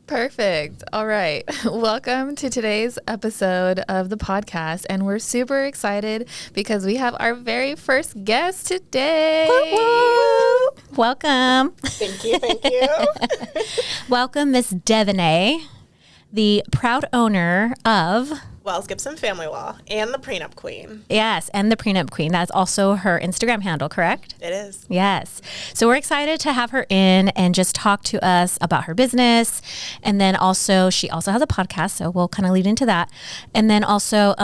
Perfect. All right. Welcome to today's episode of the podcast. And we're super excited because we have our very first guest today. Woo-woo. Welcome. Thank you. Thank you. Welcome, Miss Deveney, the proud owner of Wells Gibson Family Law and the Prenup Queen. Yes, and the Prenup Queen. That's also her Instagram handle, correct? It is. Yes. So we're excited to have her in and just talk to us about her business. And then also, she also has a podcast, so we'll kind of lead into that. And then also,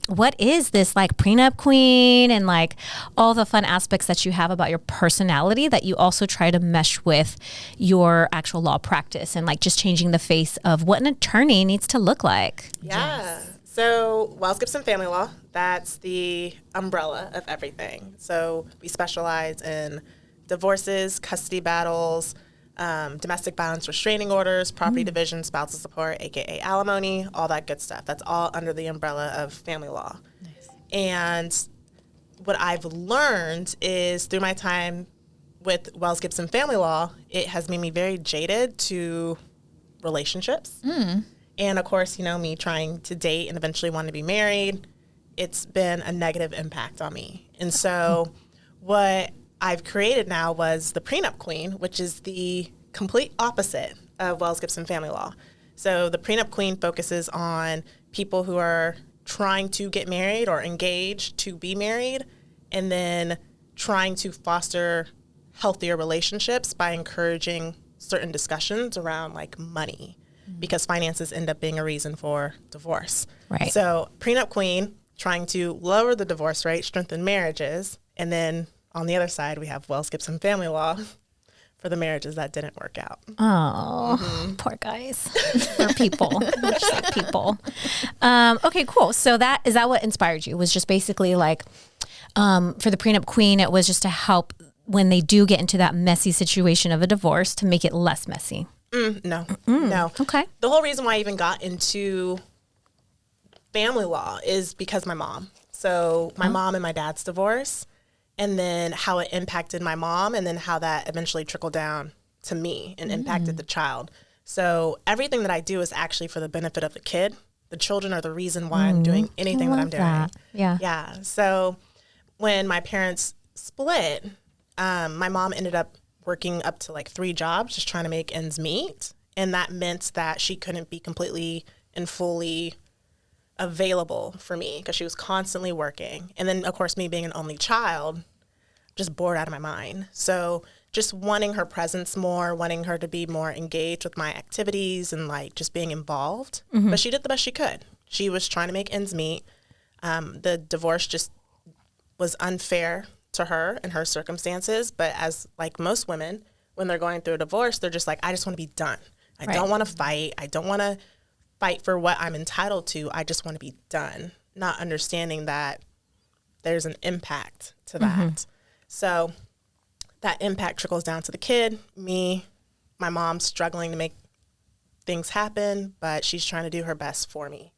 what is this like Prenup Queen and like all the fun aspects that you have about your personality that you also try to mesh with your actual law practice and like just changing the face of what an attorney needs to look like. Yeah. Yes. So Wells Gibson Family Law, that's the umbrella of everything. So we specialize in divorces, custody battles, domestic violence restraining orders, property division, spousal support, aka alimony, all that good stuff. That's all under the umbrella of family law. Nice. And what I've learned is through my time with Wells Gibson Family Law, it has made me very jaded to relationships. And of course, me trying to date and eventually want to be married, it's been a negative impact on me. And so what I've created now was the Prenup Queen, which is the complete opposite of Wells Gibson Family Law. So the Prenup Queen focuses on people who are trying to get married or engaged to be married, and then trying to foster healthier relationships by encouraging certain discussions around like money, because finances end up being a reason for divorce. Right. So Prenup Queen, trying to lower the divorce rate, strengthen marriages. And then on the other side, we have Wells Gibson Family Law for the marriages that didn't work out. Oh, poor guys. Or people. Just like people. Okay, cool. So is that what inspired you? Was just basically like for the Prenup Queen, it was just to help when they do get into that messy situation of a divorce to make it less messy. No. Okay. The whole reason why I even got into family law is because my mom. So my mom and my dad's divorce, and then how it impacted my mom, and then how that eventually trickled down to me and impacted the child. So everything that I do is actually for the benefit of the kid. The children are the reason why I'm doing anything that I'm doing. That. Yeah. Yeah. So when my parents split, my mom ended up working up to like 3 jobs, just trying to make ends meet. And that meant that she couldn't be completely and fully available for me because she was constantly working. And then, of course, me being an only child, just bored out of my mind. So just wanting her presence more, wanting her to be more engaged with my activities and like just being involved. But she did the best she could. She was trying to make ends meet. The divorce just was unfair to her and her circumstances, but as like most women, when they're going through a divorce, they're just like, I just want to be done. I don't want to fight. I don't want to fight for what I'm entitled to. I just want to be done, not understanding that there's an impact to that. So that impact trickles down to the kid, me, my mom's struggling to make things happen, but she's trying to do her best for me.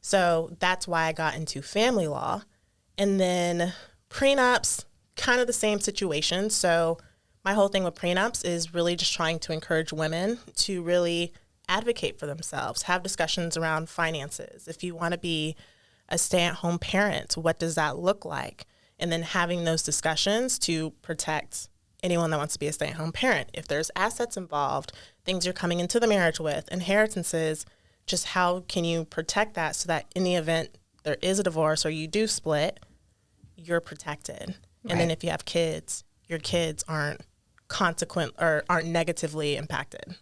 So that's why I got into family law. And then prenups, kind of the same situation. So my whole thing with prenups is really just trying to encourage women to really advocate for themselves, have discussions around finances. If you want to be a stay-at-home parent, what does that look like? And then having those discussions to protect anyone that wants to be a stay-at-home parent. If there's assets involved, things you're coming into the marriage with, inheritances, just how can you protect that so that in the event there is a divorce or you do split, you're protected. And then if you have kids, your kids aren't aren't negatively impacted.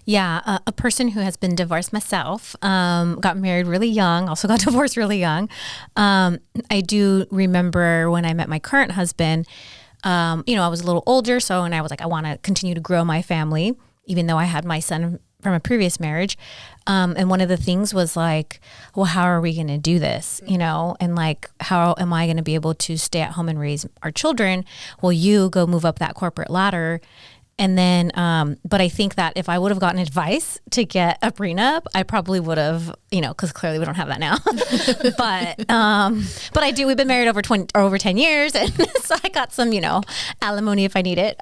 Yeah, a person who has been divorced myself, got married really young, also got divorced really young. I do remember when I met my current husband, I was a little older, and I was like, I want to continue to grow my family, even though I had my son from a previous marriage. And one of the things was like, well, how are we going to do this? And like, how am I going to be able to stay at home and raise our children? Well, you go move up that corporate ladder And then, but I think that if I would have gotten advice to get a prenup, I probably would have, because clearly we don't have that now. but I do. We've been married over 10 years, and so I got some, alimony if I need it.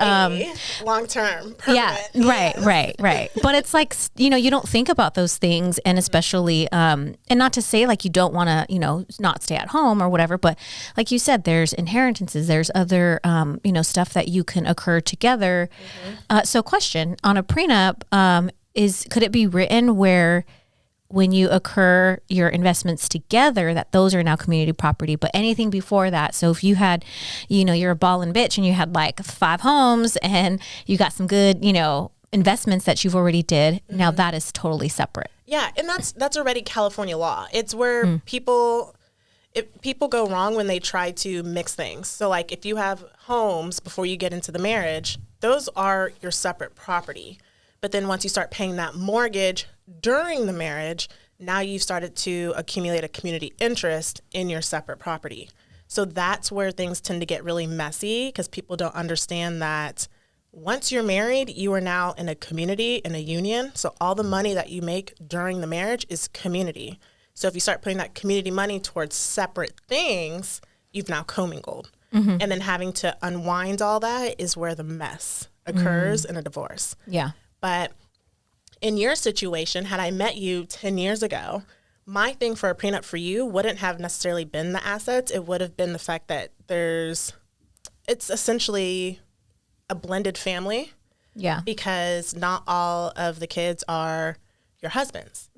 Long term. Yeah, right. But it's like, you don't think about those things, and especially, and not to say like you don't want to, not stay at home or whatever, but like you said, there's inheritances, there's other, stuff that you can occur together. So question on a prenup, could it be written where when you occur your investments together, that those are now community property, but anything before that? So if you had, you're a ballin' bitch and you had like 5 homes and you got some good, investments that you've already did, now that is totally separate. Yeah. And that's already California law. It's where people go wrong when they try to mix things. So like if you have homes before you get into the marriage, those are your separate property. But then once you start paying that mortgage during the marriage, now you've started to accumulate a community interest in your separate property. So that's where things tend to get really messy, because people don't understand that once you're married, you are now in a community, in a union. So all the money that you make during the marriage is community. So if you start putting that community money towards separate things, you've now commingled. And then having to unwind all that is where the mess occurs in a divorce. Yeah. But in your situation, had I met you 10 years ago, my thing for a prenup for you wouldn't have necessarily been the assets. It would have been the fact that it's essentially a blended family. Yeah. Because not all of the kids are your husband's.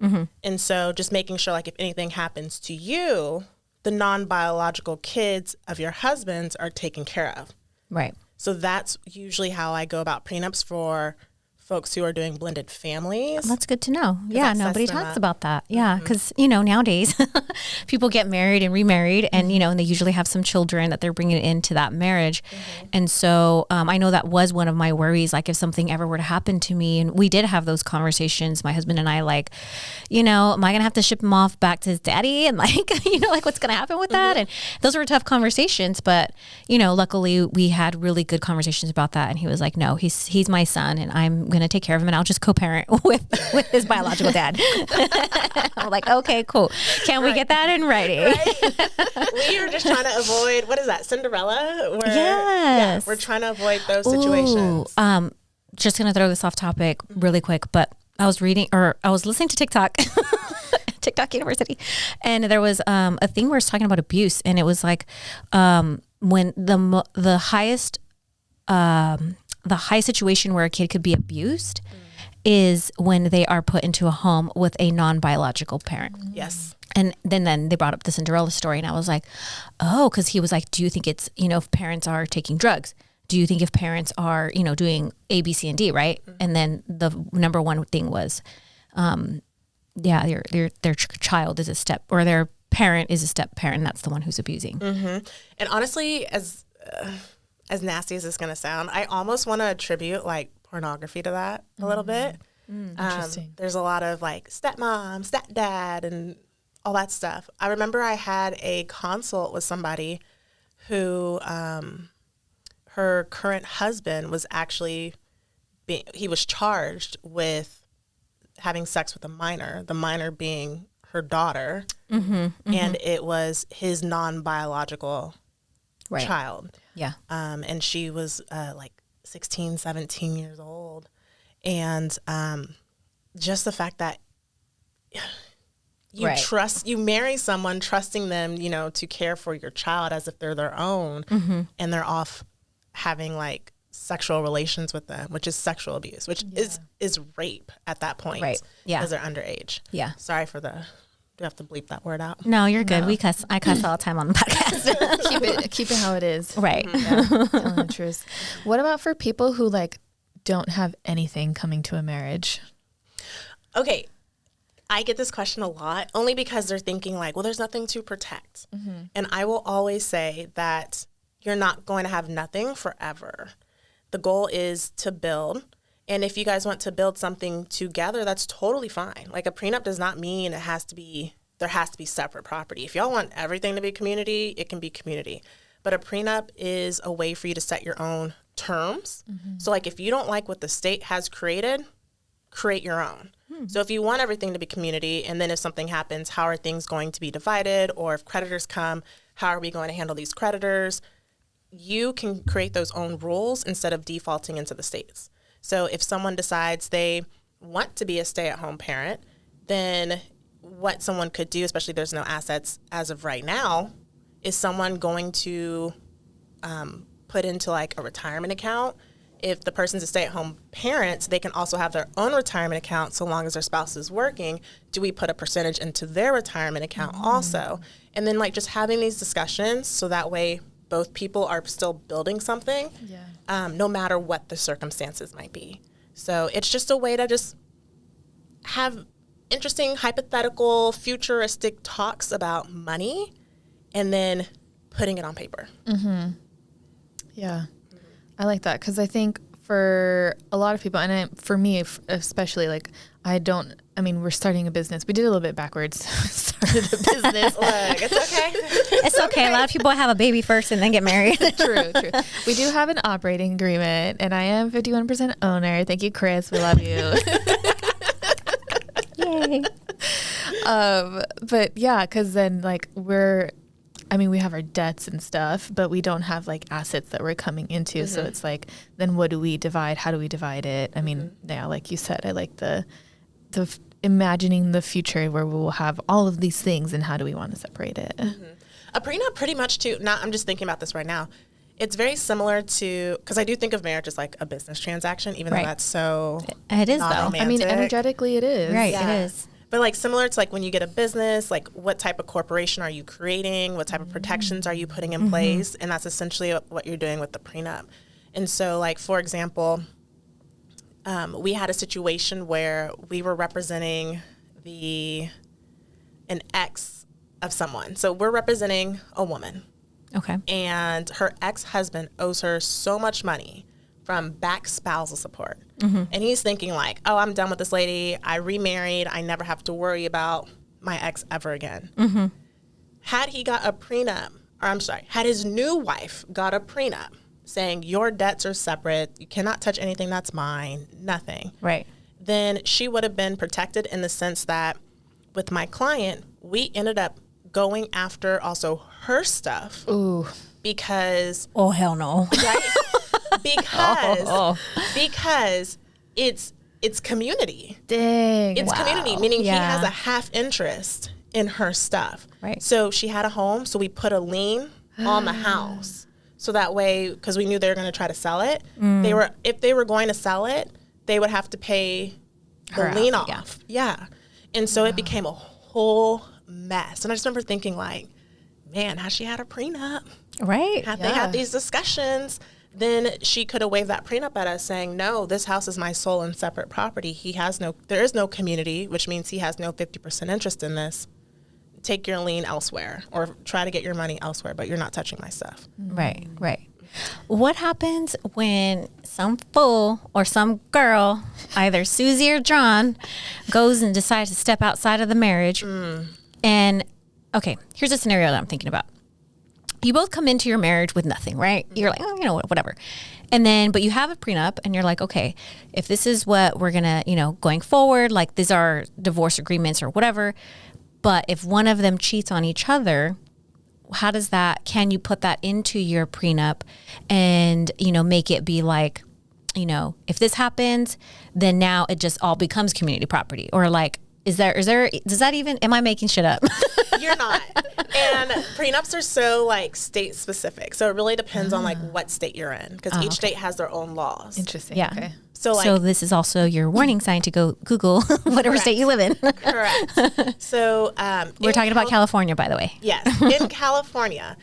And so just making sure, like, if anything happens to you, the non-biological kids of your husband's are taken care of. Right. So that's usually how I go about prenups for folks who are doing blended families. That's good to know. Yeah, nobody talks up. about that. Yeah, because, nowadays people get married and remarried and, and they usually have some children that they're bringing into that marriage. And so I know that was one of my worries, like if something ever were to happen to me, and we did have those conversations, my husband and I, like, am I going to have to ship him off back to his daddy? And like, like what's going to happen with that? And those were tough conversations, but, luckily we had really good conversations about that. And he was like, no, he's my son and I'm going to take care of him and I'll just co-parent with his biological dad. I'm like, okay, cool. Can we get that in writing? Right. We are just trying to avoid, what is that, Cinderella? Yes. We're trying to avoid those situations. Just going to throw this off topic really quick, but I was listening to TikTok, TikTok University, and there was a thing where it's talking about abuse, and it was like when the highest situation where a kid could be abused is when they are put into a home with a non-biological parent. Yes. And then they brought up the Cinderella story, and I was like, oh, because he was like, do you think it's, if parents are taking drugs? Do you think if parents are, doing A, B, C, and D, right? And then the number one thing was, their child is a step, or their parent is a step parent, and that's the one who's abusing. And honestly, as nasty as it's going to sound, I almost want to attribute like pornography to that a little bit. Interesting. There's a lot of like stepmom, stepdad, and all that stuff. I remember I had a consult with somebody who her current husband was actually he was charged with having sex with a minor, the minor being her daughter, and it was his non-biological child. Yeah. And she was like 16, 17 years old. And just the fact that you marry someone trusting them, to care for your child as if they're their own, and they're off having like sexual relations with them, which is sexual abuse, which is rape at that point. Right. Yeah. Because they're underage. Yeah. Sorry for do I have to bleep that word out? No, you're good. No. I cuss all the time on the podcast. keep it how it is. Right. Yeah, telling the truth. What about for people who like don't have anything coming to a marriage? Okay. I get this question a lot, only because they're thinking like, well, there's nothing to protect. And I will always say that you're not going to have nothing forever. The goal is to build. And if you guys want to build something together, that's totally fine. Like a prenup does not mean there has to be separate property. If y'all want everything to be community, it can be community. But a prenup is a way for you to set your own terms. So like if you don't like what the state has created, create your own. So if you want everything to be community, and then if something happens, how are things going to be divided? Or if creditors come, how are we going to handle these creditors? You can create those own rules instead of defaulting into the state's. So if someone decides they want to be a stay-at-home parent, then what someone could do, especially if there's no assets as of right now, is someone going to put into like a retirement account. If the person's a stay-at-home parent, they can also have their own retirement account so long as their spouse is working. Do we put a percentage into their retirement account also? And then like just having these discussions so that way both people are still building something, no matter what the circumstances might be. So it's just a way to just have interesting, hypothetical, futuristic talks about money and then putting it on paper. Yeah. I like that because I think for a lot of people, and for me especially, like we're starting a business. We did a little bit backwards. Started a business. Look, it's okay. It's okay. A lot of people have a baby first and then get married. True. We do have an operating agreement, and I am 51% owner. Thank you, Chris. We love you. Yay. But yeah, because then like we have our debts and stuff, but we don't have like assets that we're coming into. So it's like, then what do we divide? How do we divide it? I mean, yeah, like you said, I like the imagining the future where we will have all of these things and how do we want to separate it? A prenup pretty much too, I'm just thinking about this right now. It's very similar to, because I do think of marriage as like a business transaction, even though that's so It is though. romantic. I mean, energetically it is. Right, Yeah. it is. But like similar to like when you get a business, like what type of corporation are you creating? What type of protections are you putting in place? And that's essentially what you're doing with the prenup. And so like, for example, we had a situation where we were representing an ex of someone. So we're representing a woman. Okay. And her ex-husband owes her so much money from back spousal support. And he's thinking like, oh, I'm done with this lady. I remarried. I never have to worry about my ex ever again. Had he got a prenup, had his new wife got a prenup saying your debts are separate, you cannot touch anything that's mine, nothing. Right. Then she would have been protected in the sense that with my client, we ended up going after also her stuff. Ooh. Because Oh, hell no. right? Because it's community. Dang. It's community, meaning he Yeah. has a half interest in her stuff. Right. So she had a home, so we put a lien on the house. So that way, because we knew they were going to try to sell it, if they were going to sell it, they would have to pay the Her lien out, off. Yeah. And so it became a whole mess. And I just remember thinking like, man, how she had a prenup. Right. Had they had these discussions, then she could have waived that prenup at us saying, no, this house is my sole and separate property. There is no community, which means he has no 50% interest in this. Take your lien elsewhere or try to get your money elsewhere, but you're not touching my stuff. Right. What happens when some fool or some girl, either Susie or John, goes and decides to step outside of the marriage? And okay, here's a scenario that I'm thinking about. You both come into your marriage with nothing, right? You're like, oh, whatever. And then, but you have a prenup and you're like, okay, if this is what we're going to, going forward, like these are divorce agreements or whatever. But if one of them cheats on each other, can you put that into your prenup and, make it be like, if this happens, then now it just all becomes community property, or like, does that even, am I making shit up? You're not. And prenups are so like state specific. So it really depends on like what state you're in, because each state has their own laws. Interesting. Yeah. Okay. So this is also your warning sign to go Google whatever state you live in. Correct. So We're talking about California, by the way. Yes. In California,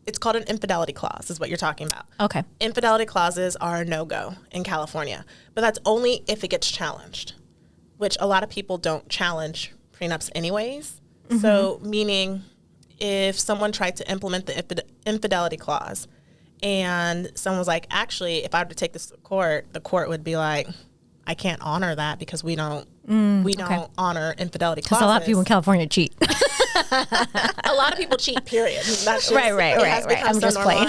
it's called an infidelity clause is what you're talking about. Okay. Infidelity clauses are a no-go in California, but that's only if it gets challenged, which a lot of people don't challenge prenups anyways. So meaning if someone tried to implement the infidelity clause and someone was like, actually, if I were to take this to court, the court would be like, I can't honor that because we don't honor infidelity clauses. Because a lot of people in California cheat. A lot of people cheat, period. That's just, Right. It has become I'm so just playing.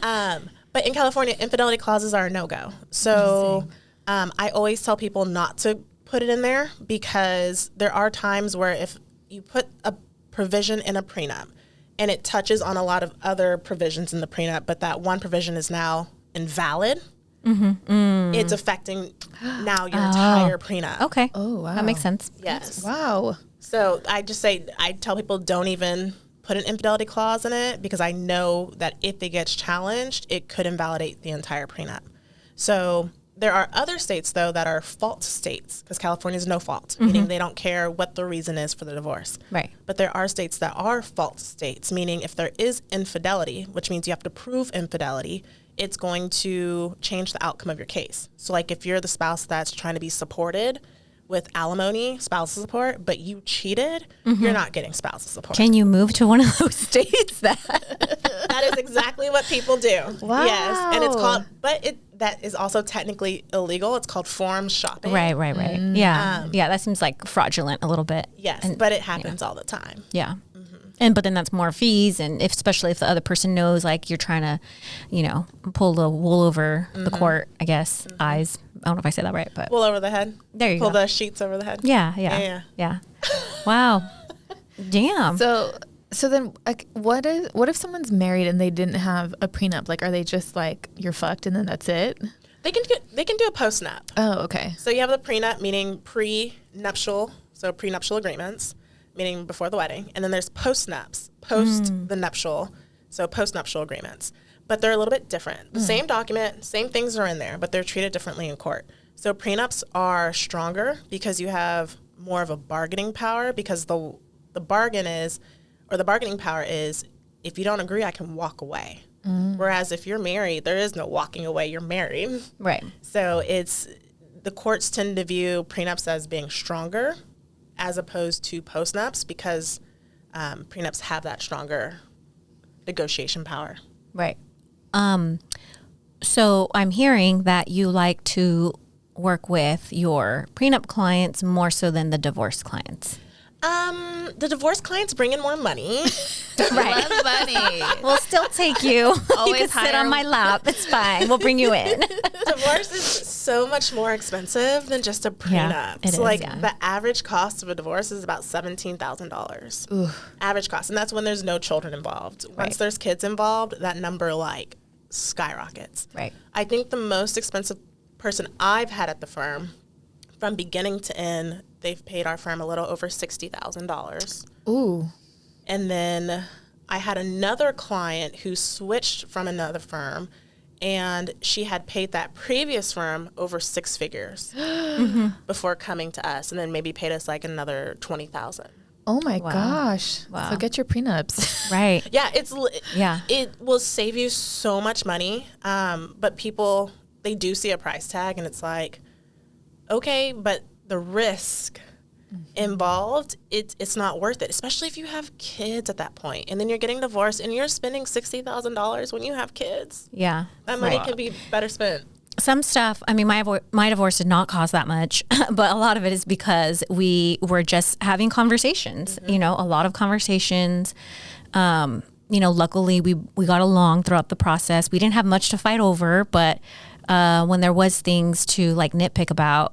normalized. But in California, infidelity clauses are a no-go. So I always tell people not to put it in there, because there are times where if you put a provision in a prenup and it touches on a lot of other provisions in the prenup, but that one provision is now invalid, it's affecting now your entire prenup. Okay. Oh, wow. That makes sense. Yes. Wow. So I tell people don't even put an infidelity clause in it, because I know that if it gets challenged, it could invalidate the entire prenup. So there are other states, though, that are fault states, because California is no fault, meaning they don't care what the reason is for the divorce. Right. But there are states that are fault states, meaning if there is infidelity, which means you have to prove infidelity, it's going to change the outcome of your case. So like if you're the spouse that's trying to be supported with alimony, spousal support, but you cheated, you're not getting spousal support. Can you move to one of those states that That is exactly what people do. Wow. Yes. And it's called, that is also technically illegal. It's called form shopping. Right. Yeah. That seems like fraudulent a little bit. Yes, but it happens all the time. Yeah. But then that's more fees, and especially if the other person knows, like, you're trying to, pull the wool over the court, I guess, eyes. I don't know if I said that right, but Pull over the head. there you Pull go. the sheets over the head. Yeah. Wow. Damn. So then, like, what if someone's married and they didn't have a prenup? Like, are they just like, you're fucked and then that's it? They can do a postnup. Oh, okay. So you have the prenup, meaning prenuptial, so prenuptial agreements, meaning before the wedding, and then there's postnups, post the nuptial, so postnuptial agreements. But they're a little bit different. The same document, same things are in there, but they're treated differently in court. So prenups are stronger because you have more of a bargaining power, because the bargain is, or the bargaining power is, if you don't agree, I can walk away. Whereas if you're married, there is no walking away. You're married. Right. So the courts tend to view prenups as being stronger as opposed to postnups, because prenups have that stronger negotiation power. Right. So I'm hearing that you like to work with your prenup clients more so than the divorce clients. The divorce clients bring in more money. Right. Love money. We'll still take you. Always You can sit hire- on my lap. It's fine. We'll bring you in. Divorce is so much more expensive than just a prenup. Yeah, it so is, like the average cost of a divorce is about $17,000. Average cost, and that's when there's no children involved. Once Right. there's kids involved, that number like skyrockets. Right. I think the most expensive person I've had at the firm, from beginning to end, they've paid our firm a little over $60,000. Ooh. And then I had another client who switched from another firm, and she had paid that previous firm over six figures before coming to us, and then maybe paid us like another $20,000. Oh my gosh. Wow. So get your prenups. Right. Yeah, Yeah. it will save you so much money. But people, they do see a price tag, and it's like, okay, but the risk involved, it's not worth it, especially if you have kids at that point, and then you're getting divorced and you're spending $60,000 when you have kids. Yeah. That money can be better spent. Some stuff, I mean, my divorce did not cost that much, but a lot of it is because we were just having conversations, a lot of conversations. Luckily we got along throughout the process. We didn't have much to fight over, but when there was things to like nitpick about,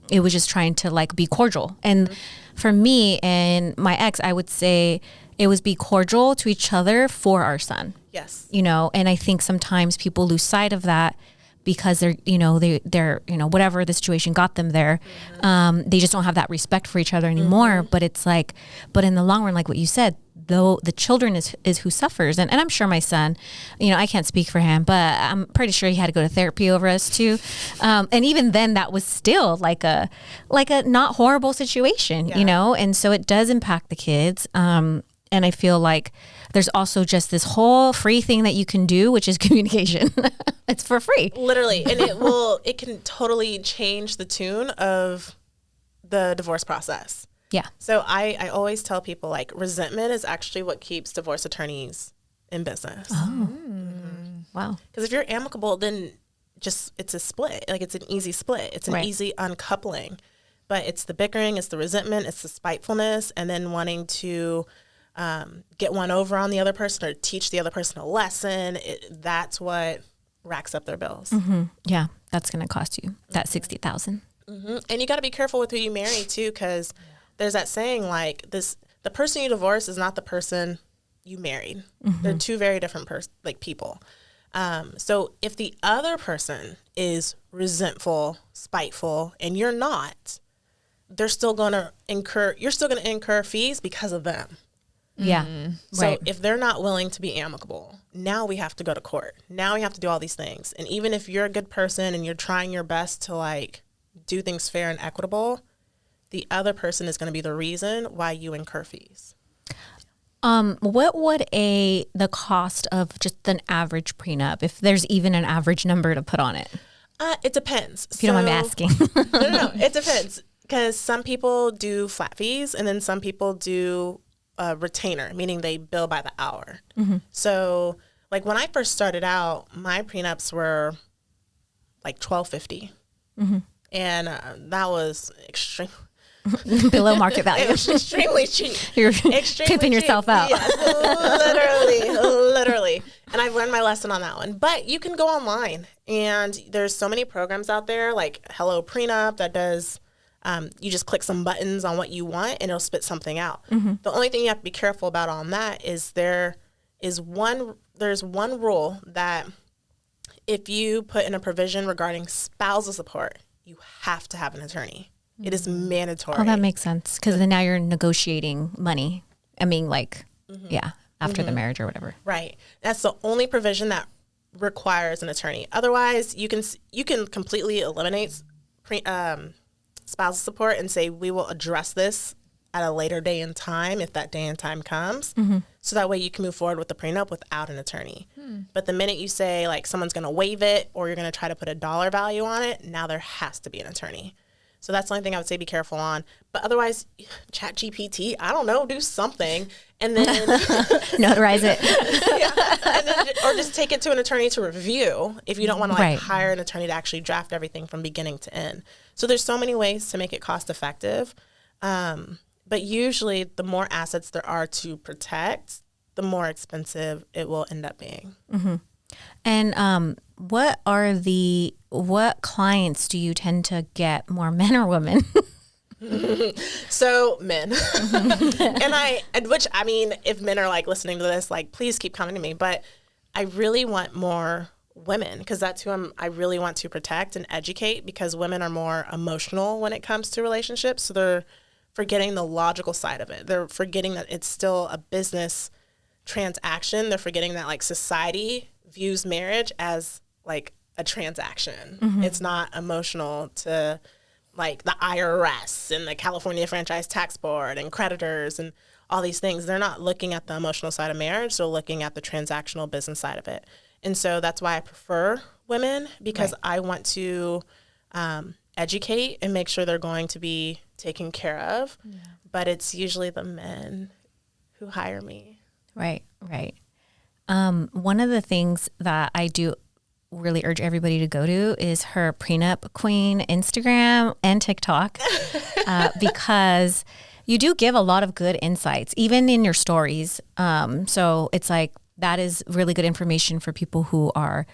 it was just trying to like be cordial. And for me and my ex, I would say it was be cordial to each other for our son. Yes. And I think sometimes people lose sight of that because they're whatever the situation got them there. They just don't have that respect for each other anymore. But it's like, but in the long run, like what you said, though the children is who suffers. And I'm sure my son, I can't speak for him, but I'm pretty sure he had to go to therapy over us too. And even then that was still like a not horrible situation, and so it does impact the kids. And I feel like there's also just this whole free thing that you can do, which is communication. It's for free. Literally. And it can totally change the tune of the divorce process. Yeah. So I always tell people, like, resentment is actually what keeps divorce attorneys in business. Oh. Wow. Because if you're amicable, then it's a split. Like, it's an easy split. It's an easy uncoupling. But it's the bickering, it's the resentment, it's the spitefulness, and then wanting to get one over on the other person or teach the other person a lesson. That's what racks up their bills. Yeah, that's going to cost you that $60,000. And you got to be careful with who you marry too, because there's that saying like the person you divorce is not the person you married. They're two very different people. So if the other person is resentful, spiteful, and you're not, you're still going to incur fees because of them. Yeah. So if they're not willing to be amicable, now we have to go to court. Now we have to do all these things. And even if you're a good person and you're trying your best to like do things fair and equitable, the other person is going to be the reason why you incur fees. What would the cost of just an average prenup, if there's even an average number to put on it? It depends. If you don't mind me asking. No, it depends. Because some people do flat fees and then some people do retainer, meaning they bill by the hour. So like when I first started out, my prenups were like $12.50. And that was extreme. Below market value. It was extremely cheap. You're extremely pimping yourself out. Yes, literally. And I've learned my lesson on that one. But you can go online, and there's so many programs out there like Hello Prenup that does, you just click some buttons on what you want, and it'll spit something out. The only thing you have to be careful about on that is there's one rule that if you put in a provision regarding spousal support, you have to have an attorney. It is mandatory. Oh, that makes sense. Because then now you're negotiating money. I mean, like, after the marriage or whatever. Right. That's the only provision that requires an attorney. Otherwise, you can completely eliminate spousal support and say, we will address this at a later day and time if that day and time comes. So that way you can move forward with the prenup without an attorney. But the minute you say, like, someone's going to waive it or you're going to try to put a dollar value on it, now there has to be an attorney. So that's the only thing I would say be careful on. But otherwise, ChatGPT, I don't know, do something. And then notarize it. And then, or just take it to an attorney to review if you don't want to hire an attorney to actually draft everything from beginning to end. So there's so many ways to make it cost effective. But usually the more assets there are to protect, the more expensive it will end up being. And what clients do you tend to get, more men or women? So men. If men are like listening to this, like, please keep coming to me. But I really want more women, because that's who I really want to protect and educate, because women are more emotional when it comes to relationships. So they're forgetting the logical side of it. They're forgetting that it's still a business transaction. They're forgetting that like society views marriage as like a transaction. It's not emotional to like the IRS and the California Franchise Tax Board and creditors and all these things. They're not looking at the emotional side of marriage. They're looking at the transactional business side of it. And so that's why I prefer women, because I want to educate and make sure they're going to be taken care of. But it's usually the men who hire me. Right. One of the things that I do really urge everybody to go to is her Prenup Queen Instagram and TikTok, because you do give a lot of good insights, even in your stories. So it's like, that is really good information for people who are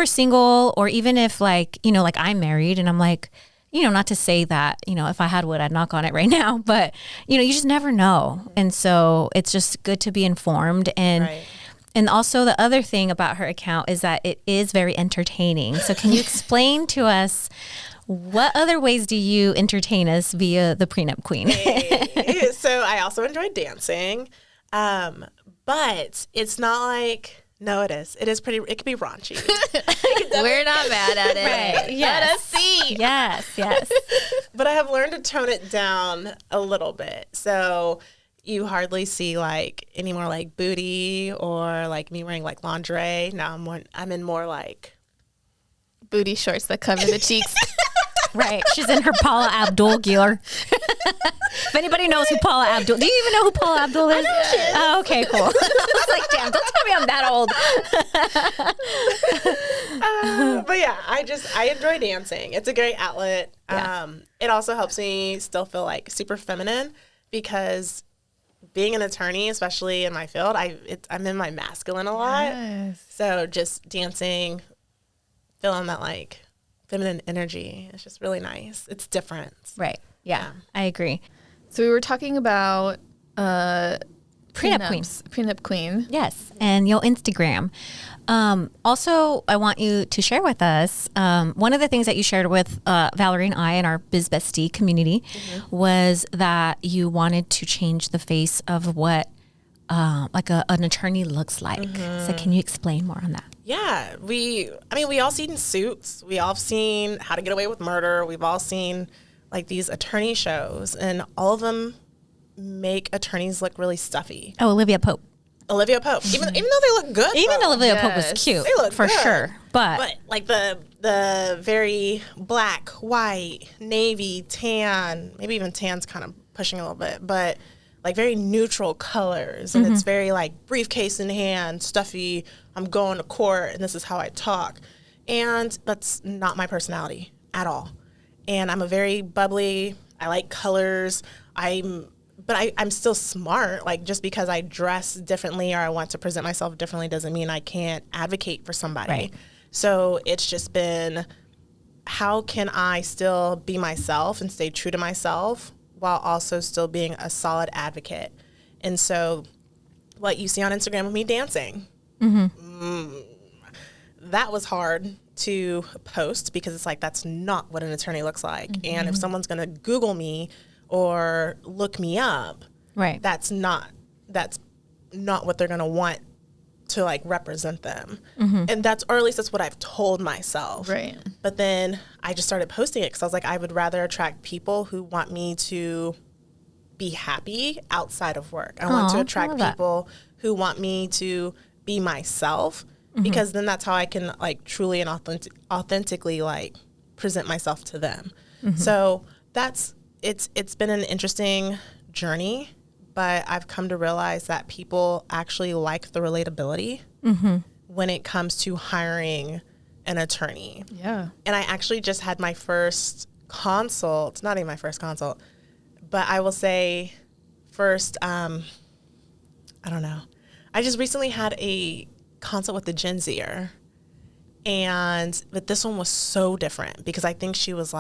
single, or even if like I'm married and I'm like, not to say that, if I had wood, I'd knock on it right now, but you just never know. And so it's just good to be informed. And also the other thing about her account is that it is very entertaining. So can you explain to us, what other ways do you entertain us via the Prenup Queen? So I also enjoy dancing, but it's not like, no, it is. It is pretty, it can be raunchy. We're not mad at it. Right. Yes. Let us see. Yes. But I have learned to tone it down a little bit. So you hardly see like any more like booty or like me wearing like lingerie. Now I'm in more like booty shorts that cover the cheeks. Right. She's in her Paula Abdul gear. If anybody knows who Paula Abdul, do you even know who Paula Abdul is? Oh, okay, cool. I was like, damn, don't tell me I'm that old. But yeah, I enjoy dancing. It's a great outlet. Yeah. It also helps me still feel like super feminine, because being an attorney, especially in my field, I'm in my masculine a lot. Yes. So just dancing feeling that like feminine energy. It's just really nice. It's different. Right. Yeah. I agree. So we were talking about Prenup Queen. Prenup Queen. Yes. And your Instagram. Also, I want you to share with us, one of the things that you shared with Valerie and I in our Biz Bestie community was that you wanted to change the face of what like an attorney looks like. So can you explain more on that? Yeah, we all seen Suits. We all seen How to Get Away with Murder. We've all seen like these attorney shows, and all of them make attorneys look really stuffy. Oh, Olivia Pope. Even though they look good. Even though. Olivia Pope was cute. They look for good. sure. But like the very black, white, navy, tan, maybe even tan's kind of pushing a little bit, but like very neutral colors, and it's very like briefcase in hand, stuffy, I'm going to court and this is how I talk. And that's not my personality at all. And I'm a very bubbly, I like colors, I'm still smart. Like, just because I dress differently or I want to present myself differently doesn't mean I can't advocate for somebody. Right. So it's just been, how can I still be myself and stay true to myself while also still being a solid advocate? And so what you see on Instagram of me dancing, that was hard to post, because it's like, that's not what an attorney looks like. And if someone's going to Google me or look me up, right, that's not what they're going to want to like represent them. And or at least that's what I've told myself. Right. But then I just started posting it because I was like, I would rather attract people who want me to be happy outside of work. I want to attract people who want me to be myself, because then that's how I can like truly and authentically like present myself to them. So it's been an interesting journey, but I've come to realize that people actually like the relatability when it comes to hiring an attorney. Yeah. And I actually just had my first consult, not even my first consult, but I will say first, I don't know. I just recently had a consult with the Gen Zer, but this one was so different because I think she was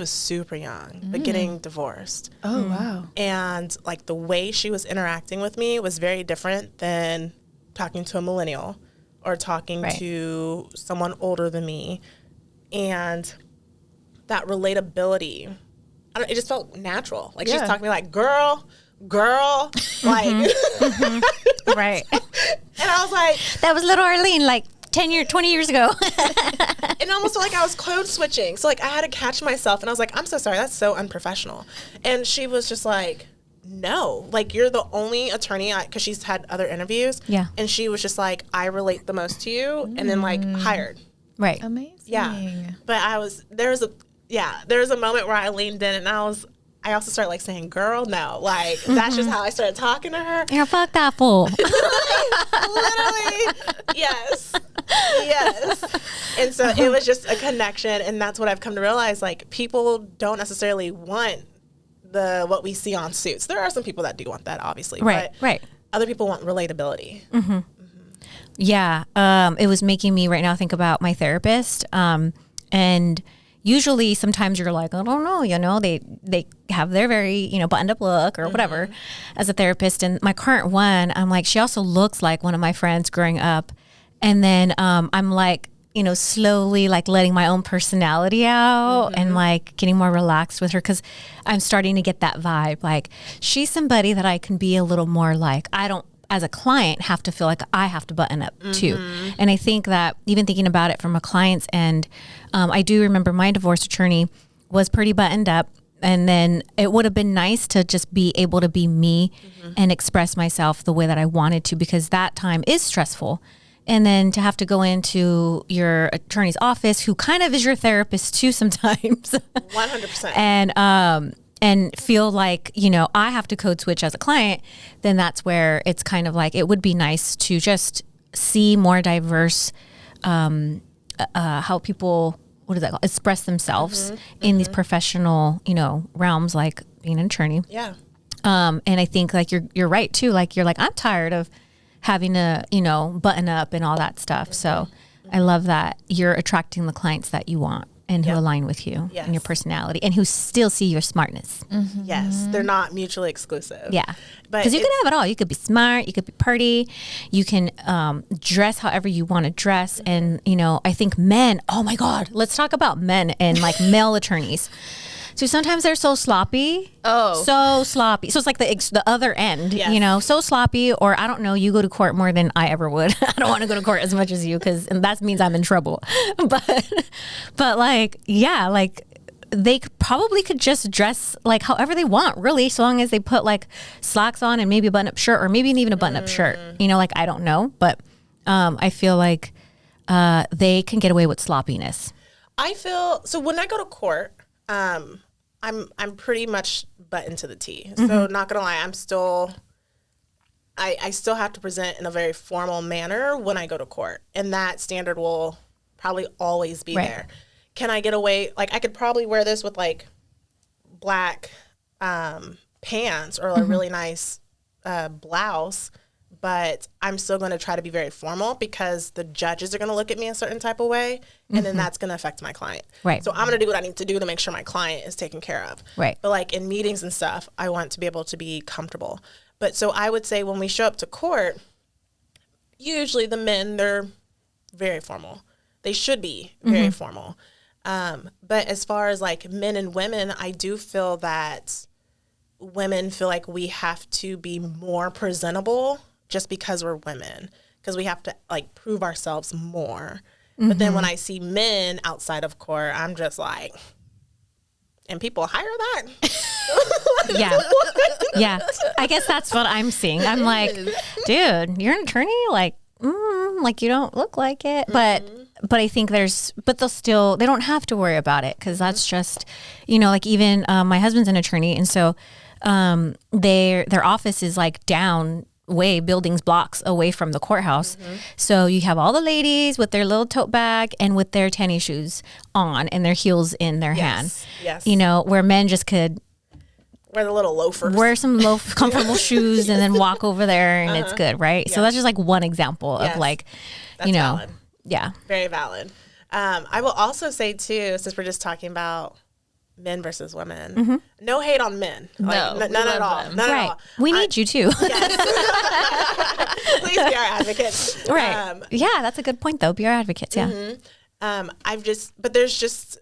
super young, but getting divorced. Oh, wow. And like the way she was interacting with me was very different than talking to a millennial or talking to someone older than me. And that relatability, it just felt natural. Like she was talking to me like, girl, like. Right. And I was like. That was little Arlene, like 20 years ago. It almost felt like I was code switching. So like I had to catch myself, and I was like, I'm so sorry, that's so unprofessional. And she was just like, no, like you're the only attorney, because she's had other interviews. Yeah. And she was just like, I relate the most to you, and then like hired. Right. Amazing. Yeah. But there was a moment where I leaned in, and I also started like saying, girl, no. Like that's just how I started talking to her. You're fuck that fool. Literally. Yes. And so it was just a connection, and that's what I've come to realize. Like, people don't necessarily want what we see on Suits. There are some people that do want that, obviously. Right. But other people want relatability. Yeah. It was making me right now think about my therapist. And usually sometimes you're like, I don't know, they have their very, buttoned up look or whatever as a therapist. And my current one, I'm like, she also looks like one of my friends growing up. And then I'm like, slowly like letting my own personality out and like getting more relaxed with her, because I'm starting to get that vibe. Like, she's somebody that I can be a little more like, I don't, as a client, have to feel like I have to button up too. And I think that even thinking about it from a client's end, I do remember my divorce attorney was pretty buttoned up. And then it would have been nice to just be able to be me and express myself the way that I wanted to, because that time is stressful. And then to have to go into your attorney's office, who kind of is your therapist too sometimes. 100%. And feel like, I have to code switch as a client, then that's where it's kind of like, it would be nice to just see more diverse, how people, what is that called? Express themselves in these professional, realms, like being an attorney. Yeah. And I think like you're right too. Like, you're like, I'm tired of having to, button up and all that stuff. So I love that. You're attracting the clients that you want and who align with you and your personality and who still see your smartness. Yes, they're not mutually exclusive. Yeah. Because you can have it all. You could be smart. You could be pretty. You can dress however you want to dress. And, you know, I think men, oh my God, let's talk about men and like male attorneys. So sometimes they're so sloppy. Oh. So sloppy. So it's like the other end, you know, so sloppy. Or I don't know, you go to court more than I ever would. I don't want to go to court as much as you and that means I'm in trouble. But like, yeah, like they probably could just dress like however they want, really, so long as they put like slacks on and maybe a button-up shirt or maybe even a button-up shirt. You know, like I don't know. But I feel like they can get away with sloppiness. I feel, so when I go to court, I'm pretty much buttoned to the T. So not gonna lie, I still have to present in a very formal manner when I go to court, and that standard will probably always be there. Can I get away? Like I could probably wear this with like black pants or a really nice blouse, but I'm still going to try to be very formal because the judges are going to look at me a certain type of way, and then that's going to affect my client. Right. So I'm going to do what I need to do to make sure my client is taken care of. Right. But like in meetings and stuff, I want to be able to be comfortable. But so I would say when we show up to court, usually the men, they're very formal. They should be very formal. But as far as like men and women, I do feel that women feel like we have to be more presentable just because we're women, because we have to like prove ourselves more. But then when I see men outside of court, I'm just like, and people hire that? Yeah. I guess that's what I'm seeing. I'm like, dude, you're an attorney? Like, like you don't look like it. But I think they don't have to worry about it because that's just, you know, like even my husband's an attorney. And so their office is like down buildings blocks away from the courthouse. So you have all the ladies with their little tote bag and with their tennis shoes on and their heels in their hand. Yes. You know, where men just could wear the little loafers. Wear some comfortable shoes and then walk over there and it's good, right? So that's just like one example of like, that's you know, valid. Yeah. Very valid. I will also say too, since we're just talking about men versus women, no hate on men. Like, none at all. None at all. We need you too. Please be our advocates. Right. Yeah, that's a good point though. Be our advocates. Yeah. But there's just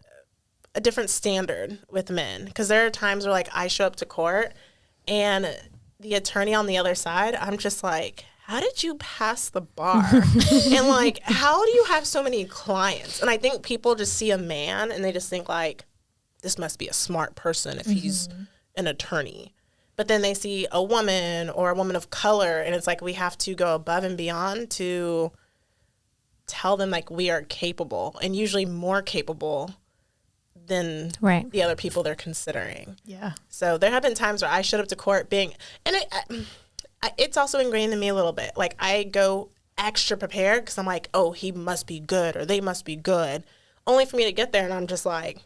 a different standard with men, because there are times where like I show up to court and the attorney on the other side, I'm just like, how did you pass the bar? And like, how do you have so many clients? And I think people just see a man and they just think like, this must be a smart person if he's an attorney. But then they see a woman or a woman of color and it's like we have to go above and beyond to tell them like we are capable, and usually more capable than the other people they're considering. Yeah. So there have been times where I showed up to court being, and it's also ingrained in me a little bit. Like I go extra prepared because I'm like, oh, he must be good or they must be good, only for me to get there and I'm just like,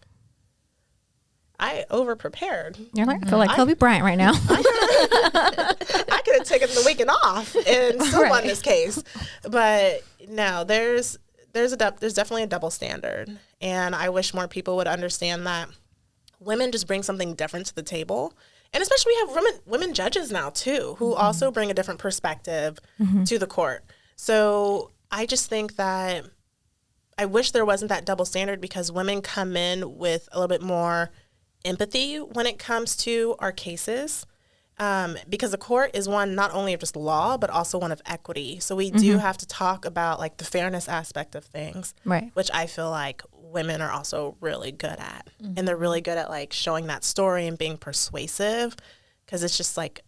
I over-prepared. You're like, I feel like Kobe Bryant right now. I could have taken the weekend off and still won this case. But no, there's definitely a double standard. And I wish more people would understand that women just bring something different to the table. And especially we have women judges now too, who also bring a different perspective to the court. So I just think that I wish there wasn't that double standard, because women come in with a little bit more empathy when it comes to our cases, because the court is one not only of just law but also one of equity. So we do have to talk about like the fairness aspect of things, which I feel like women are also really good at, and they're really good at like showing that story and being persuasive, because it's just like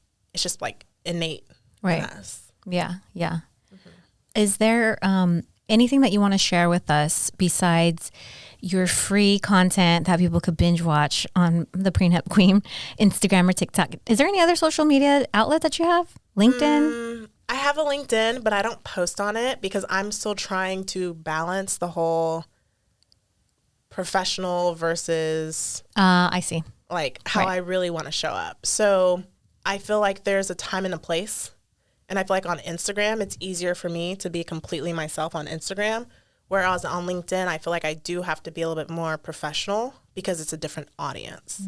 innate in us. Yeah. Is there anything that you want to share with us besides your free content that people could binge watch on the Prenup Queen Instagram or TikTok? Is there any other social media outlet that you have? LinkedIn? I have a LinkedIn, but I don't post on it because I'm still trying to balance the whole professional versus I see. Like how I really want to show up. So I feel like there's a time and a place. And I feel like on Instagram, it's easier for me to be completely myself on Instagram, Whereas on LinkedIn, I feel like I do have to be a little bit more professional because it's a different audience.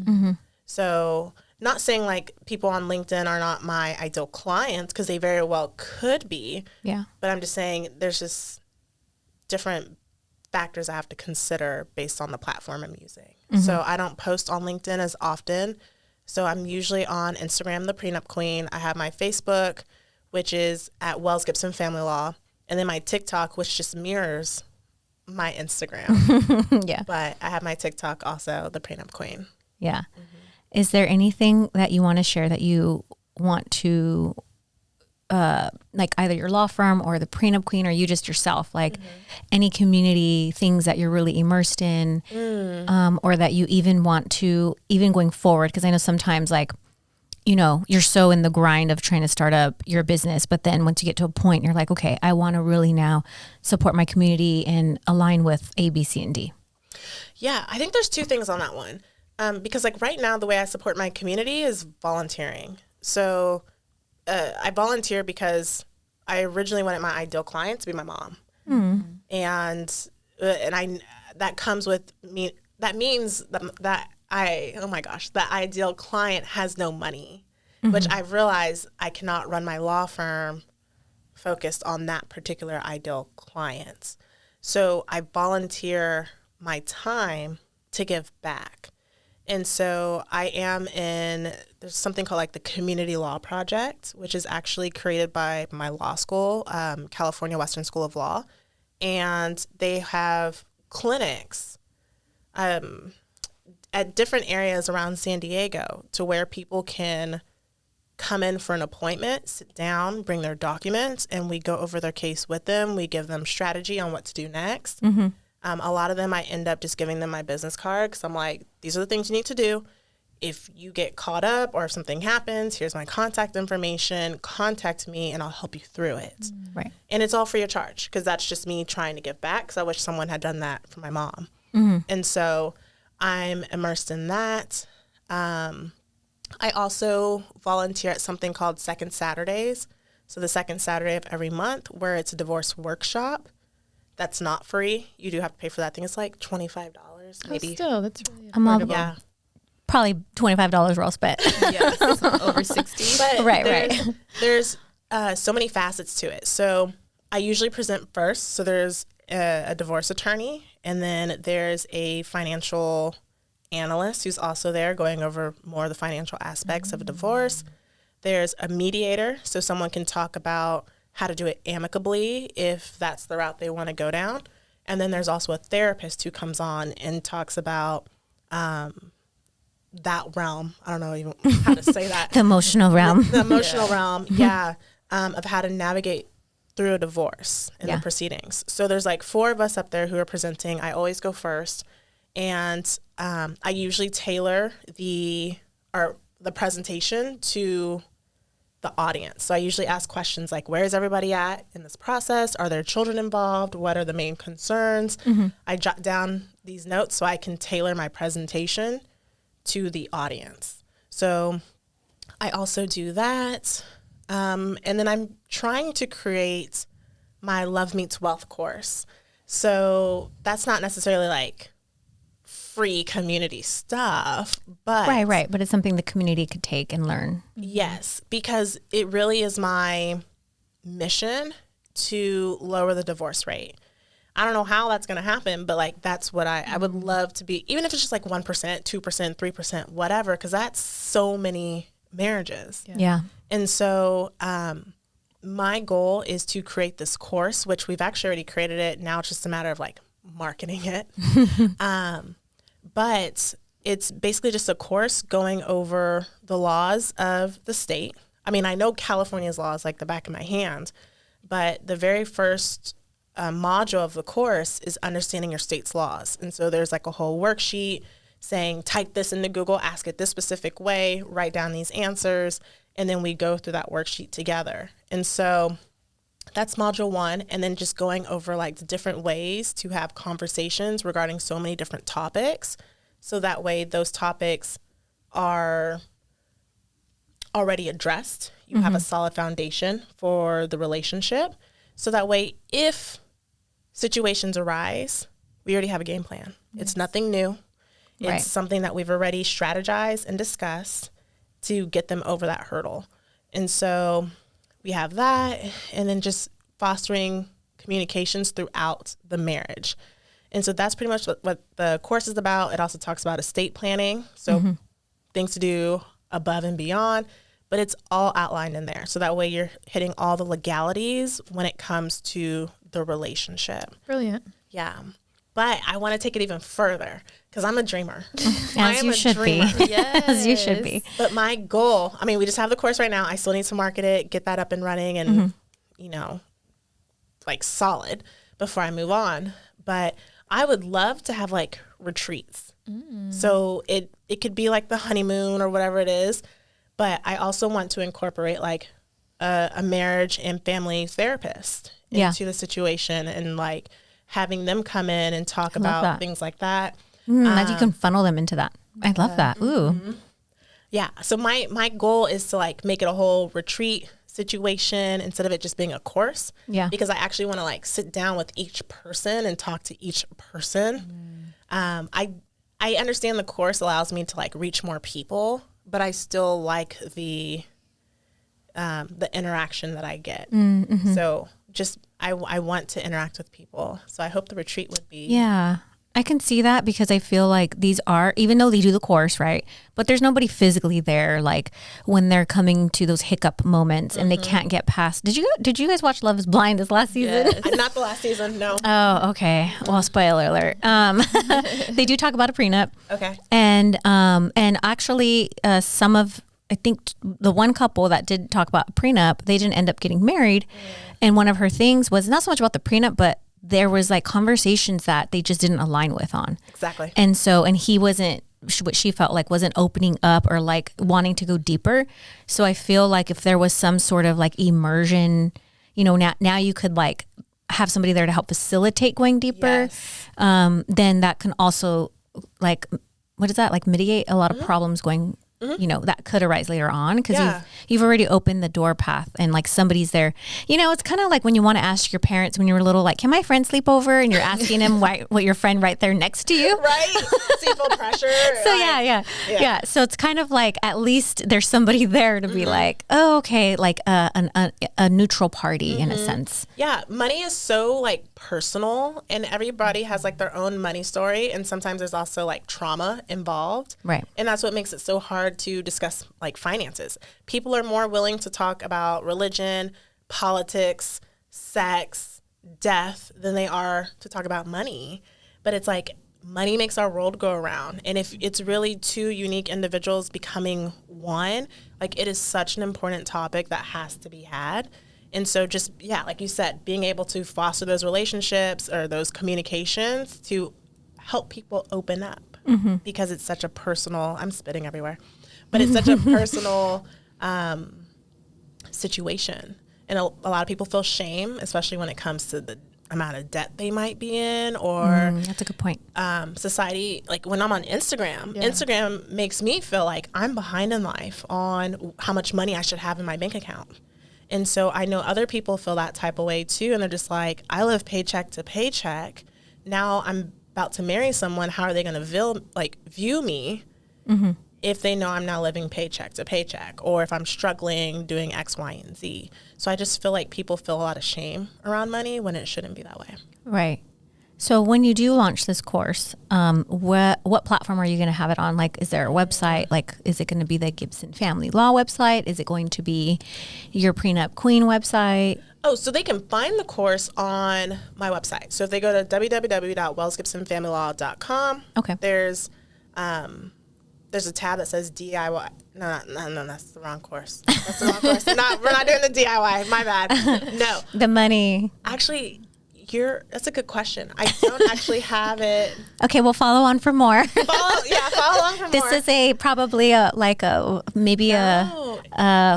So not saying like people on LinkedIn are not my ideal clients, because they very well could be. Yeah. But I'm just saying there's just different factors I have to consider based on the platform I'm using. So I don't post on LinkedIn as often. So I'm usually on Instagram, the Prenup Queen. I have my Facebook, which is at Wells Gibson Family Law. And then my TikTok, which just mirrors my Instagram. Yeah. But I have my TikTok also, the Prenup Queen. Yeah. Is there anything that you want to share that you want to, like either your law firm or the Prenup Queen, or you just yourself, like any community things that you're really immersed in, or that you even want to, even going forward? Because I know sometimes like, you know, you're so in the grind of trying to start up your business, but then once you get to a point, you're like, okay, I want to really now support my community and align with A, B, C, and D. Yeah, I think there's two things on that one. Because like right now, the way I support my community is volunteering. So I volunteer because I originally wanted my ideal client to be my mom. And I that comes with me. That means that oh my gosh, that ideal client has no money, which I've realized I cannot run my law firm focused on that particular ideal client. So I volunteer my time to give back. And so I am there's something called like the Community Law Project, which is actually created by my law school, California Western School of Law. And they have clinics at different areas around San Diego to where people can come in for an appointment, sit down, bring their documents, and we go over their case with them. We give them strategy on what to do next. A lot of them, I end up just giving them my business card because I'm like, these are the things you need to do. If you get caught up or if something happens, here's my contact information. Contact me and I'll help you through it. Right. And it's all free of charge because that's just me trying to give back because I wish someone had done that for my mom. And so I'm immersed in that. I also volunteer at something called Second Saturdays. So the second Saturday of every month, where it's a divorce workshop. That's not free. You do have to pay for that. I think it's like $25 maybe. Still, that's really I'm all- affordable. Yeah. Probably $25 well spent. Yes, over 60. But Right. there's so many facets to it. So I usually present first. So there's a divorce attorney, and then there's a financial analyst who's also there going over more of the financial aspects of a divorce. There's a mediator, so someone can talk about how to do it amicably if that's the route they want to go down. And then there's also a therapist who comes on and talks about that realm. I don't know even how to say that. The emotional realm. The emotional realm, of how to navigate through a divorce in the proceedings. So there's like 4 of us up there who are presenting. I always go first. And I usually tailor the presentation to the audience. So I usually ask questions like, where is everybody at in this process? Are there children involved? What are the main concerns? I jot down these notes so I can tailor my presentation to the audience. So I also do that. And then I'm trying to create my Love Meets Wealth course. So that's not necessarily like free community stuff, but Right. But it's something the community could take and learn. yes, because it really is my mission to lower the divorce rate. I don't know how that's going to happen, but like that's what I would love to be, even if it's just like 1%, 2%, 3%, whatever, because that's so many marriages. Yeah. And so my goal is to create this course, which we've actually already created it. Now it's just a matter of like marketing it. But it's basically just a course going over the laws of the state. I mean, I know California's law is like the back of my hand, but the very first module of the course is understanding your state's laws. And so there's like a whole worksheet saying, type this into Google, ask it this specific way, write down these answers, and then we go through that worksheet together. And so that's module 1, and then just going over like the different ways to have conversations regarding so many different topics. So that way those topics are already addressed. You have a solid foundation for the relationship. So that way, if situations arise, we already have a game plan. It's nothing new. It's something that we've already strategized and discussed to get them over that hurdle. And so we have that, and then just fostering communications throughout the marriage. And so that's pretty much what the course is about. It also talks about estate planning, so things to do above and beyond, but it's all outlined in there. So that way you're hitting all the legalities when it comes to the relationship. Brilliant. Yeah. But I want to take it even further because I'm a dreamer. As you should be. Yes. As you should be. But my goal, I mean, we just have the course right now. I still need to market it, get that up and running and, you know, like solid before I move on. But I would love to have like retreats. So it could be like the honeymoon or whatever it is. But I also want to incorporate like a marriage and family therapist into the situation, and like having them come in and talk about things like that. That you can funnel them into that. I love that. Ooh. Yeah. So my goal is to like make it a whole retreat situation instead of it just being a course. Yeah. Because I actually want to like sit down with each person and talk to each person. I understand the course allows me to like reach more people, but I still like the interaction that I get. So just I want to interact with people. So I hope the retreat would be. Yeah. I can see that because I feel like these are, even though they do the course, right? But there's nobody physically there, like when they're coming to those hiccup moments and they can't get past. Did you guys watch Love is Blind this last season? Yes. Not the last season, no. Oh, okay. Well, spoiler alert. They do talk about a prenup. Okay. And actually some of, I think the one couple that did talk about a prenup, they didn't end up getting married. And one of her things was not so much about the prenup, but there was like conversations that they just didn't align with on. Exactly. And so, and he wasn't, what she felt like wasn't opening up or like wanting to go deeper. So I feel like if there was some sort of like immersion, you know, now you could like have somebody there to help facilitate going deeper. Then that can also like, what is that? Like mitigate a lot of problems going, you know, that could arise later on because you've already opened the door path and like somebody's there. You know, it's kind of like when you want to ask your parents when you were little, like, can my friend sleep over? And you're asking them what your friend right there next to you. Right. So you feel pressure. So yeah. So it's kind of like at least there's somebody there to be like, oh, okay, like a neutral party in a sense. Yeah. Money is so like personal and everybody has like their own money story. And sometimes there's also like trauma involved. Right. And that's what makes it so hard to discuss like finances. People are more willing to talk about religion, politics, sex, death than they are to talk about money. But it's like money makes our world go around. And if it's really two unique individuals becoming one, like it is such an important topic that has to be had. And so just, yeah, like you said, being able to foster those relationships or those communications to help people open up because it's such a personal, I'm spitting everywhere, but it's such a personal situation. And a lot of people feel shame, especially when it comes to the amount of debt they might be in or that's a good point. Society, like when I'm on Instagram, Instagram makes me feel like I'm behind in life on how much money I should have in my bank account. And so I know other people feel that type of way too. And they're just like, I live paycheck to paycheck. Now I'm about to marry someone. How are they going to view me if they know I'm not living paycheck to paycheck or if I'm struggling doing X, Y, and Z? So I just feel like people feel a lot of shame around money when it shouldn't be that way. Right. So when you do launch this course, what platform are you going to have it on? Like, is there a website? Like, is it going to be the Gibson Family Law website? Is it going to be your Prenup Queen website? Oh, so they can find the course on my website. So if they go to www.wellsgibsonfamilylaw.com, there's a tab that says DIY. No, that's the wrong course. That's the wrong course. We're not doing the DIY. My bad. No. The money. Actually, that's a good question. I don't actually have it. Okay, we'll follow on for more. Follow on for more. This is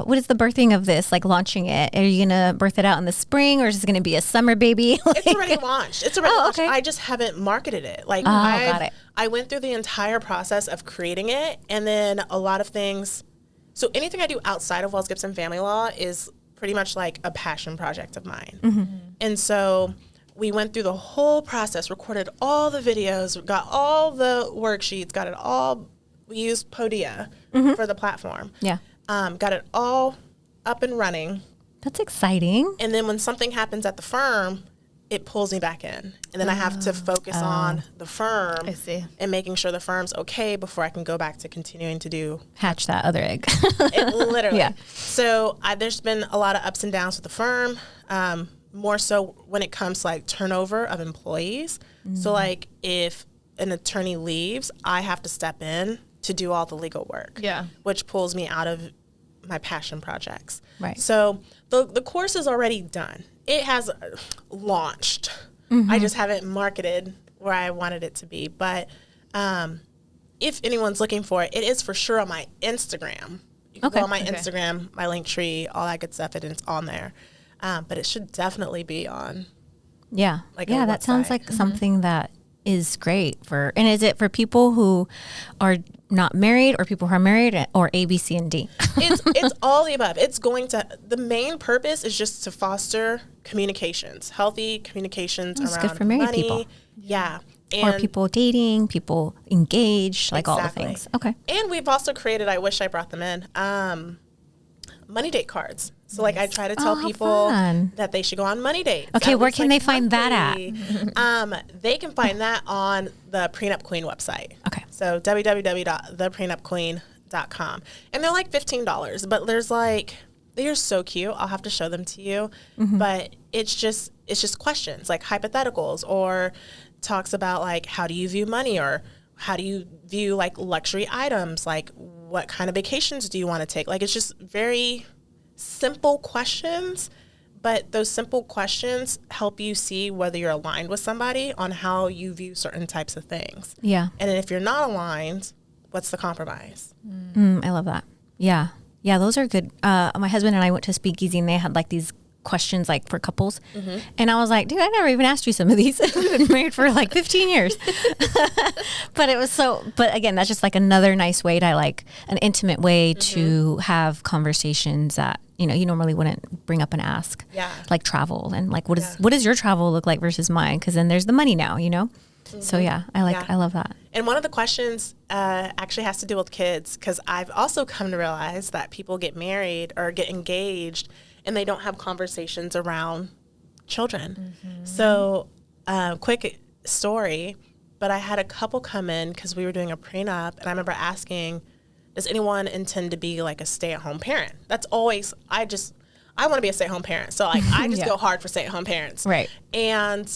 what is the birthing of this? Like launching it? Are you gonna birth it out in the spring, or is it gonna be a summer baby? It's already launched. Okay. I just haven't marketed it. Like got it. I went through the entire process of creating it, and then a lot of things. So anything I do outside of Wells Gibson Family Law is pretty much like a passion project of mine, and so we went through the whole process, recorded all the videos, got all the worksheets, got it all. We used Podia for the platform. Yeah. Got it all up and running. That's exciting. And then when something happens at the firm, it pulls me back in. And then I have to focus on the firm I see. and making sure the firm's okay before I can go back to continuing to do Hatch that other egg. it. Literally. Yeah. So there's been a lot of ups and downs with the firm, more so when it comes to like turnover of employees. So like if an attorney leaves, I have to step in to do all the legal work. Yeah. Which pulls me out of my passion projects. Right. So the course is already done. It has launched. I just haven't marketed where I wanted it to be. But if anyone's looking for it, it is for sure on my Instagram. You can go on my Instagram, my link tree, all that good stuff, and it's on there. But it should definitely be on. Yeah. Like yeah, a that sounds website. like something that is great for, and is it for people who are not married or people who are married, or A, B, C, and D? It's all the above. It's going to, the main purpose is just to foster communications, healthy communications It's around good for married money. people. Yeah. Or people dating, people engaged, like all the Exactly. things. Okay. And we've also created, I wish I brought them in, money date cards. So like I try to tell Oh, how people fun. that they should go on money dates. Okay, at where least, can they find that at? They can find that on the Prenup Queen website. Okay. So www.theprenupqueen.com. And they're like $15, but there's like, they're so cute. I'll have to show them to you. But it's just questions like hypotheticals, or talks about like, how do you view money, or how do you view like luxury items? Like what kind of vacations do you want to take? Like it's just very simple questions, but those simple questions help you see whether you're aligned with somebody on how you view certain types of things. Yeah. And then if you're not aligned, what's the compromise? I love that. Yeah. Yeah, those are good. My husband and I went to Speakeasy, and they had like these questions like for couples. And I was like, dude, I never even asked you some of these. We've been married for like 15 years. But it was but again, that's just like another nice way to like an intimate way to have conversations that, you know, you normally wouldn't bring up and ask. Yeah. Like travel and like, what does your travel look like versus mine? Cause then there's the money now, you know? So yeah, I love that. And one of the questions actually has to do with kids, because I've also come to realize that people get married or get engaged and they don't have conversations around children. So quick story, but I had a couple come in because we were doing a prenup, and I remember asking, does anyone intend to be like a stay-at-home parent? That's always, I want to be a stay-at-home parent. So like I just go hard for stay-at-home parents. Right. And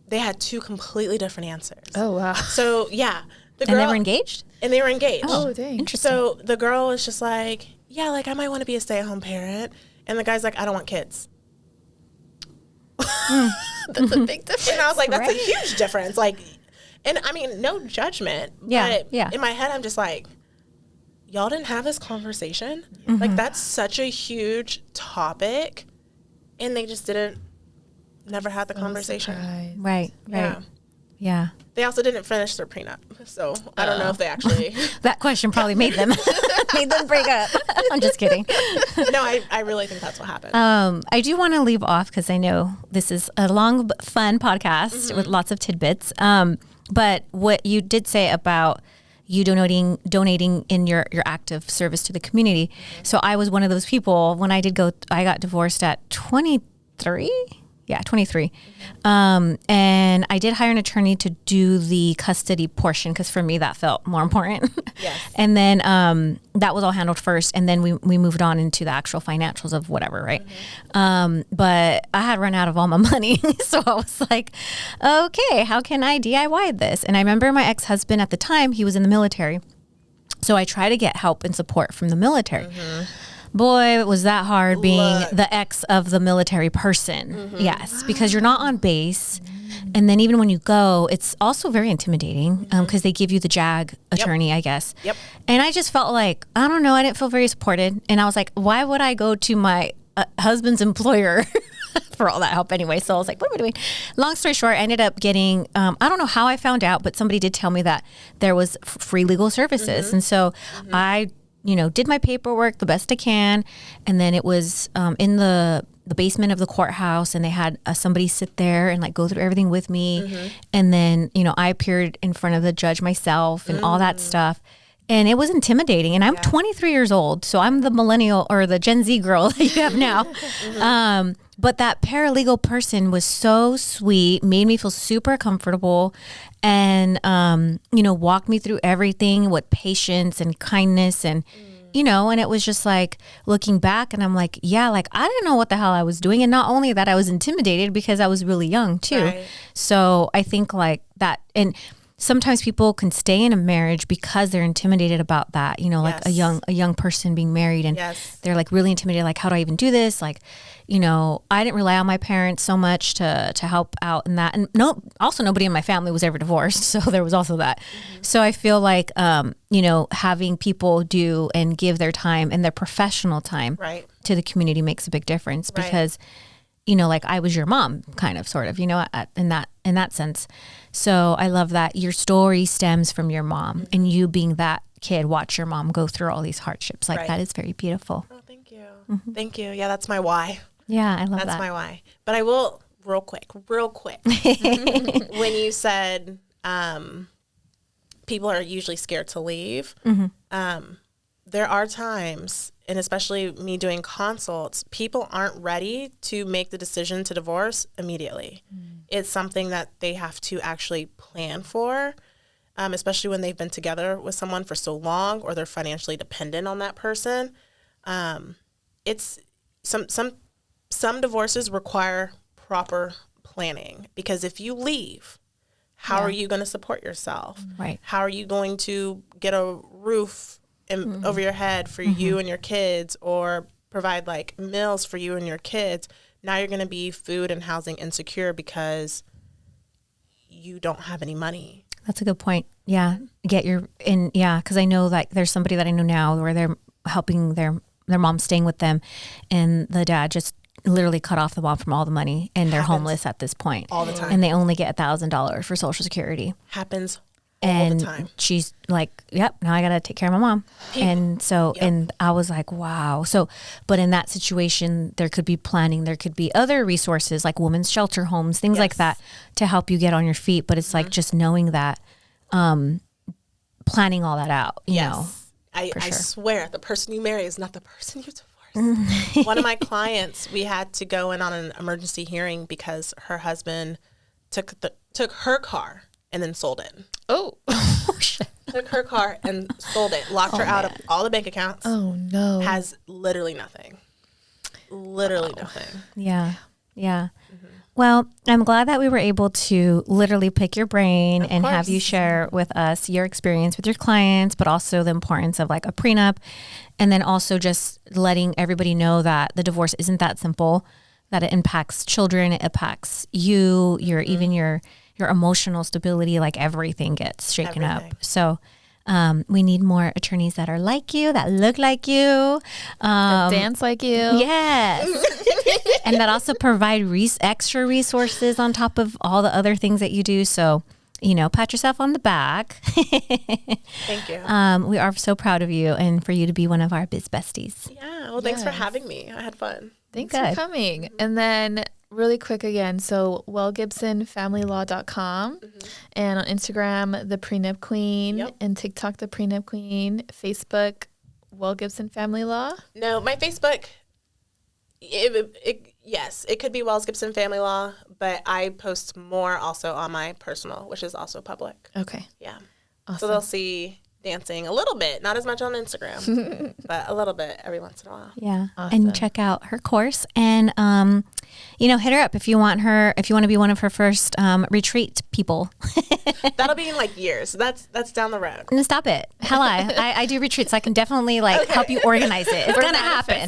they had two completely different answers. Oh, wow. So yeah. And they were engaged? And they were engaged. Oh, dang. Interesting. So the girl was just like, yeah, like I might want to be a stay-at-home parent. And the guy's like, I don't want kids. That's a big difference. And I was like, that's a huge difference. Like, and I mean, no judgment. Yeah, But yeah. in my head, I'm just like, y'all didn't have this conversation? Like, that's such a huge topic. And they just never had the conversation. Surprised. Right. Yeah. Yeah. They also didn't finish their prenup. So I don't know if they actually. That question probably made them break up. I'm just kidding. No, I really think that's what happened. I do want to leave off because I know this is a long, but fun podcast with lots of tidbits. But what you did say about you donating in your act of service to the community. So I was one of those people when I got divorced at 23. Yeah, 23. And I did hire an attorney to do the custody portion because for me that felt more important. Yes. And then that was all handled first. And then we moved on into the actual financials of whatever, right? But I had run out of all my money. So I was like, okay, how can I DIY this? And I remember my ex-husband at the time, he was in the military. So I tried to get help and support from the military. Boy, was that hard being the ex of the military person. Yes, because you're not on base. And then even when you go, it's also very intimidating because they give you the JAG attorney, I guess. Yep. And I just felt like, I don't know, I didn't feel very supported. And I was like, why would I go to my husband's employer for all that help anyway? So I was like, what am I doing? Long story short, I ended up getting, I don't know how I found out, but somebody did tell me that there was free legal services. And so I did my paperwork the best I can. And then it was in the basement of the courthouse, and they had somebody sit there and like go through everything with me. And then, I appeared in front of the judge myself and all that stuff. And it was intimidating. And I'm 23 years old, so I'm the millennial or the Gen Z girl that you have now. But that paralegal person was so sweet, made me feel super comfortable, and, walked me through everything with patience and kindness. And, and it was just like looking back, and I'm like, yeah, like I didn't know what the hell I was doing. And not only that, I was intimidated because I was really young too. Right. So I think like that, and sometimes people can stay in a marriage because they're intimidated about that, like a young person being married, and they're like really intimidated. Like, how do I even do this? Like, I didn't rely on my parents so much to help out in that. And also nobody in my family was ever divorced. So there was also that. So I feel like, having people do and give their time and their professional time to the community makes a big difference because, like I was your mom kind of, sort of, in that sense. So I love that your story stems from your mom and you being that kid, watch your mom go through all these hardships. Like that is very beautiful. Oh, thank you. Thank you. Yeah, that's my why. Yeah, I love that. That's my why. But I will, real quick, when you said people are usually scared to leave, there are times, and especially me doing consults, people aren't ready to make the decision to divorce immediately. It's something that they have to actually plan for, especially when they've been together with someone for so long or they're financially dependent on that person. It's some divorces require proper planning, because if you leave, how are you going to support yourself? Right. How are you going to get a roof over your head for you and your kids, or provide like meals for you and your kids? Now you're going to be food and housing insecure because you don't have any money. That's a good point. Yeah. Because I know that there's somebody that I know now where they're helping their mom, staying with them, and the dad just literally cut off the mom from all the money, and they're homeless at this point all the time, and they only get $1,000 for Social Security. Happens all the time. She's like, yep, now I got to take care of my mom. And so, and I was like, wow. So, but in that situation, there could be planning, there could be other resources like women's shelter homes, things like that to help you get on your feet. But it's like just knowing that, planning all that out, you know. I swear the person you marry is not the person you divorce. One of my clients, we had to go in on an emergency hearing because her husband took her car and then sold it. Oh, shit. Took her car and sold it. Locked her out of all the bank accounts. Oh, no. Has literally nothing. Literally nothing. Yeah. Yeah. Well, I'm glad that we were able to literally pick your brain and have you share with us your experience with your clients, but also the importance of like a prenup. And then also just letting everybody know that the divorce isn't that simple, that it impacts children, it impacts you, even your emotional stability, like everything gets shaken up. So we need more attorneys that are like you, that look like you, that dance like you. Yes. And that also provide extra resources on top of all the other things that you do. So, pat yourself on the back. Thank you. We are so proud of you and for you to be one of our biz besties. Yeah. Well, thanks for having me. I had fun. Thanks for coming. And then really quick again, so WellGibsonFamilyLaw.com and on Instagram, the Prenup Queen, and TikTok, the Prenup Queen, Facebook, Wells Gibson Family Law. No, my Facebook, yes, it could be Wells Gibson Family Law, but I post more also on my personal, which is also public. Okay. Yeah. Awesome. So they'll see dancing a little bit, not as much on Instagram, but a little bit every once in a while. Yeah. Awesome. And check out her course and, hit her up if you want to be one of her first retreat people. That'll be in like years. That's down the road. No, stop it. Hell, I do retreats. I can definitely help you organize it. It's going to happen.